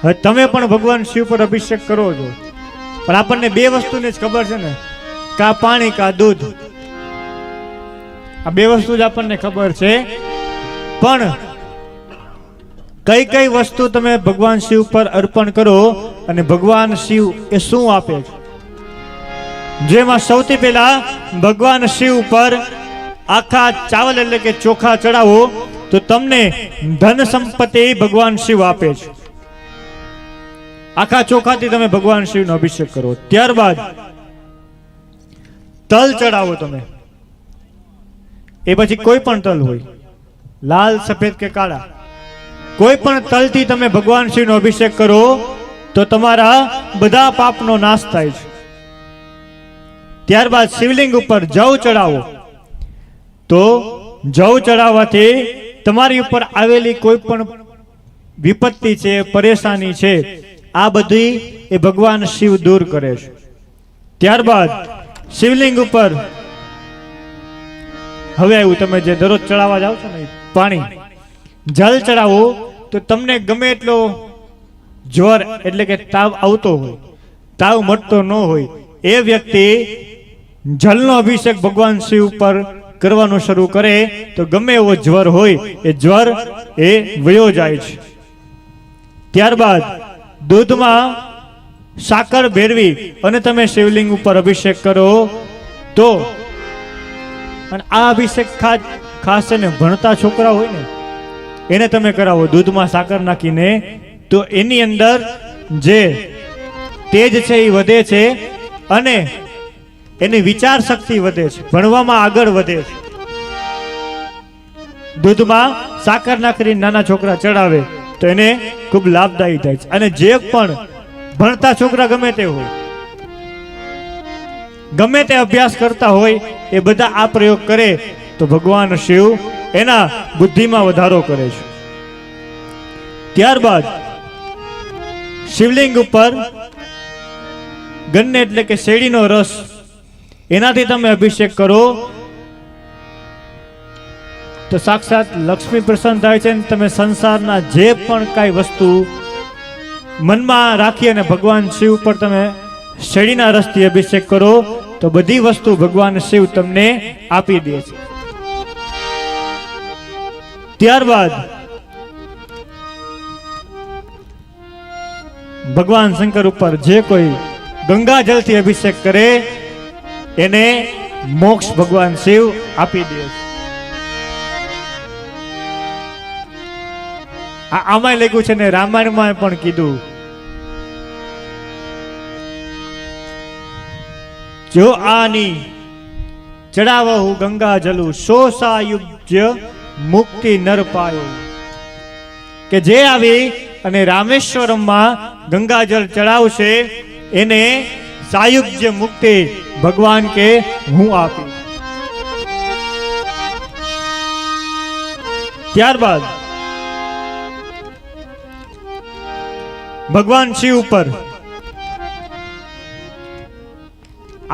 હવે તમે પણ ભગવાન શિવ પર અભિષેક કરો છો, પણ આપણને બે વસ્તુની જ ખબર છે ને, કા પાણી કા દૂધ, આ બે વસ્તુ જ આપણને ખબર છે. પણ કઈ કઈ વસ્તુ તમે ભગવાન શિવ પર અર્પણ કરો અને ભગવાન શિવ એ શું આપે છે? જેમાં સૌથી પહેલા ભગવાન શિવ પર આખા ચાવલ એટલે કે ચોખા ચડાવો તો તમને ધન સંપત્તિ ભગવાન શિવ આપે છે. આખા ચોખાથી તમે ભગવાન શિવનો અભિષેક કરો. ત્યારબાદ તલ ચડાવો તમે, એ પછી કોઈ પણ તલ હોય, લાલ સફેદ કે કાળા, કોઈ પણ તલથી તમે ભગવાન શિવનો અભિષેક કરો તો તમારા બધા પાપનો નાશ થાય છે. ત્યારબાદ શિવલિંગ ઉપર જવ ચડાવો તો જવ ચડાવવાથી તમારી ઉપર આવેલી કોઈ પણ વિપત્તિ છે, પરેશાની છે, આ બધી એ ભગવાન શિવ દૂર કરે છે. ત્યારબાદ શિવલિંગ ઉપર હવે આવ્યું તમે જે દરરોજ ચડાવવા જાવ છો ને પાણી, જલ ચડાવો તો તમને ગમે એટલો જ્વર એટલે કે તાવ આવતો હોય, તાવ મટતો ન હોય, એ વ્યક્તિ જલનો અભિષેક ભગવાન શિવ પર કરવાનું શરૂ કરે તો ગમે એવો જ્વર હોય એ જ્વર એ વયો જાય છે. ત્યારબાદ દૂધમાં સાકર ભેળવી અને તમે શિવલિંગ ઉપર અભિષેક કરો તો, અને આ અભિષેક ખાસ છે ને ભણતા છોકરા હોય ને એને તમે કરાવો દૂધમાં સાકર નાખીને, તો એની અંદર જે તેજ છે એ વધે છે અને એની વિચાર શક્તિ વધે છે, ભણવામાં આગળ વધે છે. દૂધમાં સાકર નાખીને નાના છોકરા ચડાવે તો એને ખૂબ લાભદાયી થાય છે. અને જે પણ ભણતા છોકરા ગમે તે હોય, ગમે તે અભ્યાસ કરતા હોય, એ બધા આ પ્રયોગ કરે તો ભગવાન શિવ એના બુદ્ધિમાં વધારો કરે છે. ત્યારબાદ શિવલિંગ ઉપર ગન્ને એટલે કે શેરડીનો રસ, એનાથી તમે અભિષેક કરો તો સાક્ષાત લક્ષ્મી પ્રસન્ન થાય છે. તમે સંસારના જે પણ કાંઈ વસ્તુ મનમાં રાખી અને ભગવાન શિવ પર તમે શેરડીના રસથી અભિષેક કરો તો બધી વસ્તુ ભગવાન શિવ તમને આપી દે છે. ત્યારબાદ ભગવાન શંકર ઉપર જે કોઈ ગંગા જળથી અભિષેક કરે એને મોક્ષ ભગવાન શિવ આપી દે છે. આમાં લખ્યું છે ને, રામાયણમાં પણ કીધું, જો આની ચડાવહુ ગંગા જલુ શોષાયુજ્ય મુક્તિ નર પાયો, કે જે આવી અને રામેશ્વરમમાં ગંગાજળ ચડાવશે એને સાયુજ્ય મુક્તિ ભગવાન કે હું આપી. ત્યારબાદ ભગવાન શિવ ઉપર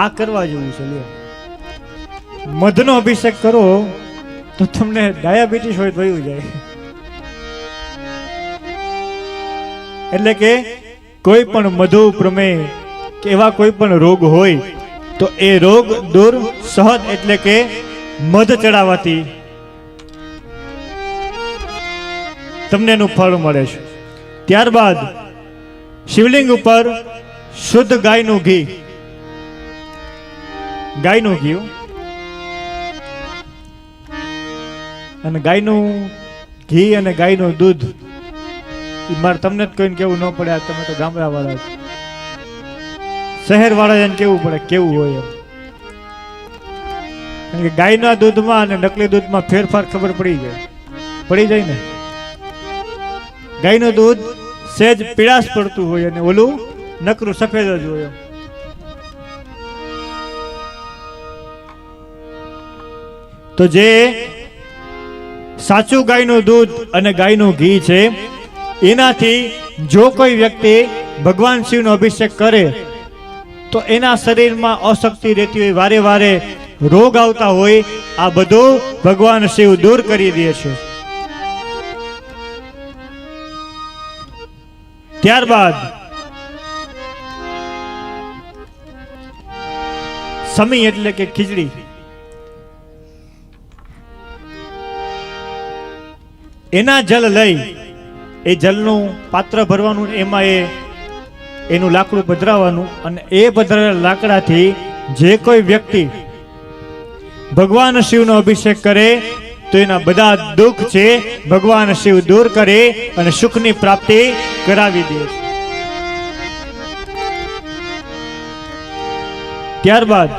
આ કરવા જેવું છે, મધનો અભિષેક કરો તો તમને ડાયાબિટીસ હોય તો વયું જાય. એટલે કે કોઈ પણ મધુ પ્રમેય કે એવા કોઈ પણ રોગ હોય તો એ રોગ દૂર સહજ એટલે કે મધ ચડાવવાથી તમને એનું ફળ મળે છે. ત્યારબાદ શિવલિંગ ઉપર શુદ્ધ ગાયનું ઘી, ગાયનું ઘી અને ગાયનું ઘી અને ગાયનું દૂધ, મારે તમને જ કોઈને કેવું ન પડે, તમે તો ગામડા વાળા છો, શહેર વાળા એને કેવું પડે કેવું હોય એમ. કારણ કે ગાયના દૂધમાં અને નકલી દૂધમાં ફેરફાર ખબર પડી જાય ને. ગાયનું દૂધ સહેજ પીળાશ પડતું હોય અને ઓલું નકરું સફેદ જ હોય. તો જે સાચું ગાયનું દૂધ અને ગાયનું ઘી છે એનાથી જો કોઈ વ્યક્તિ ભગવાન શિવનો અભિષેક કરે તો એના શરીરમાં અશક્તિ રહેતી હોય, વારે વારે રોગ આવતા હોય, આ બધું ભગવાન શિવ દૂર કરી દે છે. ત્યારબાદ સમી એટલે કે ખીચડી, એના જલ લઈ એ જલનું પાત્ર ભરવાનું, એમાં એનું લાકડું પધરાવવાનું, અને એ પધરાવેલા લાકડાથી જે કોઈ વ્યક્તિ ભગવાન શિવનો અભિષેક કરે તો એના બધા દુઃખ છે ભગવાન શિવ દૂર કરે અને સુખની પ્રાપ્તિ કરાવી દે. ત્યારબાદ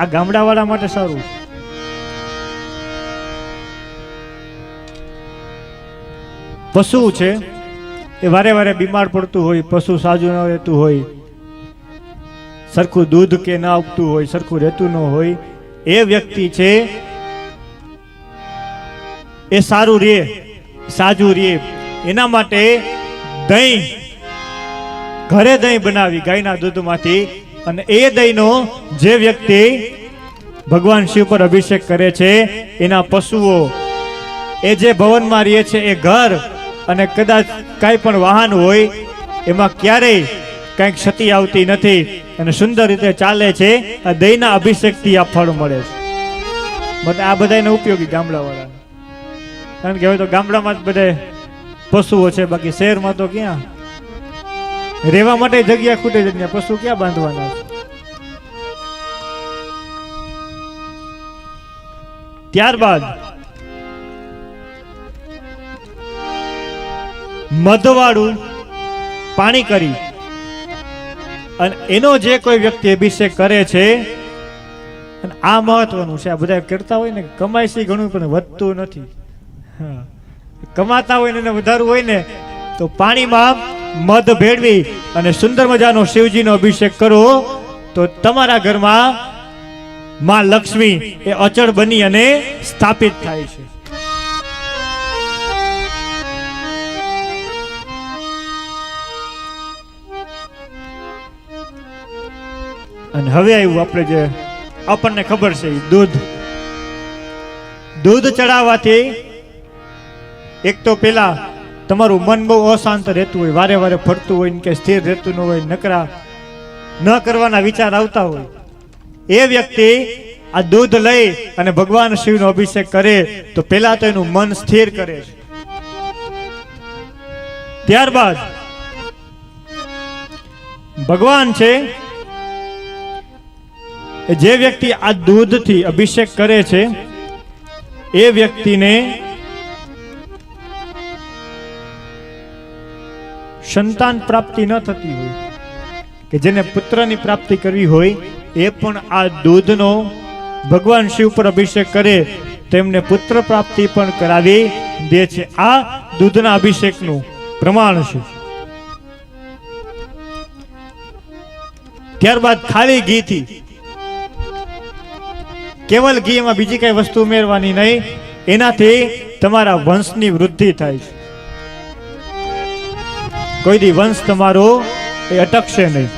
આ ગામડાવાળા માટે સારું, પશુ છે એ વારે વારે બીમાર પડતું હોય, પશુ સાજું ન રહેતું હોય, સરખું દૂધ કે ના આપતું હોય, સરખું રહેતું ન હોય, એ વ્યક્તિ છે એ સારું રે, સાજું રે, એના માટે દહીં, ઘરે દહીં બનાવી ગાયના દૂધમાંથી, અને એ દહીંનો જે વ્યક્તિ ભગવાન શિવ પર અભિષેક કરે છે, એના પશુઓ એ જે ભવનમાં રહે છે એ ઘર અને કદાચ કાંઈ પણ વાહન હોય એમાં ક્યારેય કંઈક ક્ષતિ આવતી નથી અને સુંદર રીતે ચાલે છે. આ દહીંના અભિષેકથી આ ફળ મળે છે. બધા આ બધાને ઉપયોગી ગામડાવાળાને, કારણ કે હવે તો ગામડામાં જ બધા પશુઓ છે, બાકી શહેરમાં તો ક્યાં રહેવા માટે જગ્યા ખૂટે છે, ત્યાં પશુ ક્યાં બાંધવાના છે. ત્યારબાદ મધવાળું પાણી કરી અને એનો જે કોઈ વ્યક્તિ અભિષેક કરે છે, અને આ મહત્વનું છે, આ બધા કરતા હોય ને કમાય છે ઘણું પણ વધતું નથી. કમાતા હોય ને વધારવું હોય ને તો પાણીમાં મધ ભેળવી અને સુંદર મજાનો શિવજીનો અભિષેક કરો તો તમારા ઘરમાં માં લક્ષ્મી એ અચળ બની અને સ્થાપિત થાય છે. અને હવે આવ્યું આપણે જે આપણને ખબર છે દૂધ. દૂધ ચડાવવાથી એક તો પેલા તમારું મન બહુ અશાંત રહેતું હોય, વારે વારે ફરતું હોય કે સ્થિર રહેતું ન હોય, નકરા ન કરવાના વિચાર આવતા હોય, એ વ્યક્તિ આ દૂધ લઈ અને ભગવાન શિવનો અભિષેક કરે તો પેલા તો એનું મન સ્થિર કરે છે. ત્યારબાદ ભગવાન છે જે વ્યક્તિ આ દૂધથી અભિષેક કરે છે એ વ્યક્તિને સંતાન પ્રાપ્તિ ન થતી હોય, કે જેને પુત્રની પ્રાપ્તિ કરવી હોય એ પણ આ દૂધનો ભગવાન શિવ પર અભિષેક કરે તેમને પુત્ર પ્રાપ્તિ પણ કરાવી દે છે. આ દૂધના અભિષેકનું પ્રમાણ છે. ત્યારબાદ ખાલી ઘીથી, કેવલ ઘી, એમાં બીજી કઈ વસ્તુ ઉમેરવાની નહીં, એનાથી તમારા વંશની વૃદ્ધિ થાય છે. કોઈ દી વંશ તમારો એ અટકશે નહીં.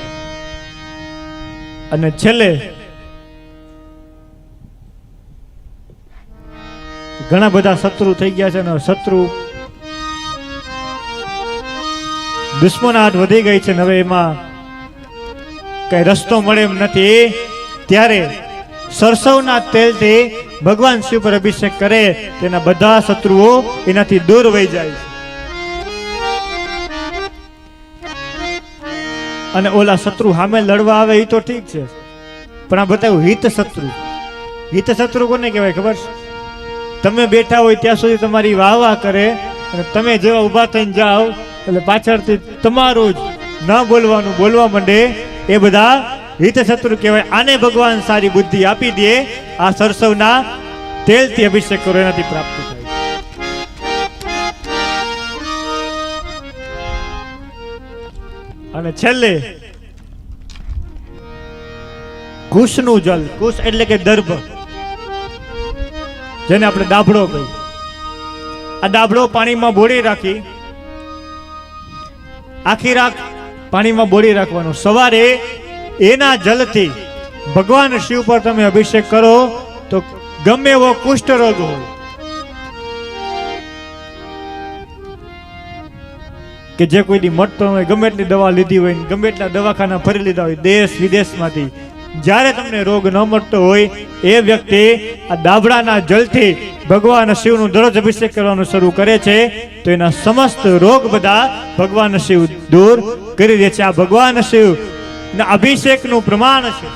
અને છેલ્લે ઘણા બધા શત્રુ થઈ ગયા છે, અને શત્રુ દુશ્મનાહટ વધી ગઈ છે, હવે એમાં કઈ રસ્તો મળે એમ નથી. ત્યારે સરસવના તેલથી ભગવાન શિવ પર અભિષેક કરે, તેના બધા શત્રુઓ એનાથી દૂર વહી જાય છે. અને ઓલા શત્રુ સામે લડવા આવે એ તો ઠીક છે, પણ આ બતાવ્યું હિત શત્રુ. હિત શત્રુ કોને કહેવાય ખબર છે? તમે બેઠા હોય ત્યાં સુધી તમારી વાહ વાહ કરે, અને તમે જેવા ઊભા થઈને જાઓ એટલે પાછળથી તમારું જ ન બોલવાનું બોલવા માંડે, એ બધા હિત શત્રુ કહેવાય. આને ભગવાન સારી બુદ્ધિ આપી દે, આ સરસવના તેલથી અભિષેક કરો, એનાથી પ્રાપ્ત થાય. અને છેલ્લે કુશનું જલ, કુશ એટલે કે દર્ભ, જેને આપણે દાભડો કહીએ. આ દાભડો પાણીમાં બોળી રાખી, આખી રાત પાણીમાં બોળી રાખવાનું. સવારે એના જલથી ભગવાન શિવ પર તમે અભિષેક કરો તો ગમે એવો કુષ્ઠ રોગ હોય, કે જે કોઈ દી મટતો હોય, ગમે એટલી દવા લીધી હોય, ગમે એટલા દવાખાના ફરી લીધા હોય દેશ વિદેશમાંથી, જ્યારે તમને રોગ ન મળતો હોય એ વ્યક્તિ આ દાબડાના જલથી ભગવાન શિવનું દરરોજ અભિષેક કરવાનું શરૂ કરે છે તો એના સમસ્ત રોગ બધા ભગવાન શિવ દૂર કરી દે છે. આ ભગવાન શિવ ના અભિષેકનું પ્રમાણ છે.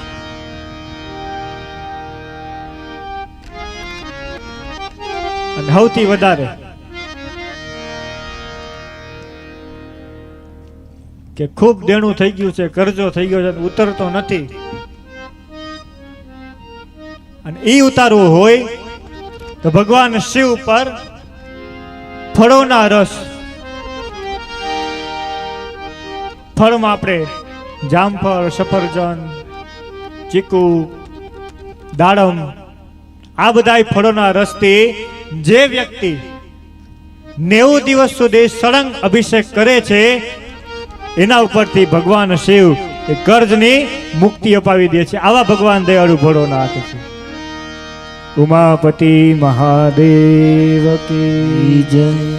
અને સૌથી વધારે કે ખૂબ દેણું થઈ ગયું છે, કરજો થઈ ગયો છે, ઉતરતો નથી, અને એ ઉતારવું હોય તો ભગવાન શિવ પર ફળોના રસ, ફળમાં આપણે જામફળ, સફરજન, ચીકુ, દાડમ, આ બધા ફળોના રસથી જે વ્યક્તિ 90 દિવસ સુધી સળંગ અભિષેક કરે છે એના ઉપરથી ભગવાન શિવ એ કર્જની મુક્તિ અપાવી દે છે. આવા ભગવાન દયાળુ ભોળોનાથ છે. ઉમાપતિ મહાદેવ કી જય.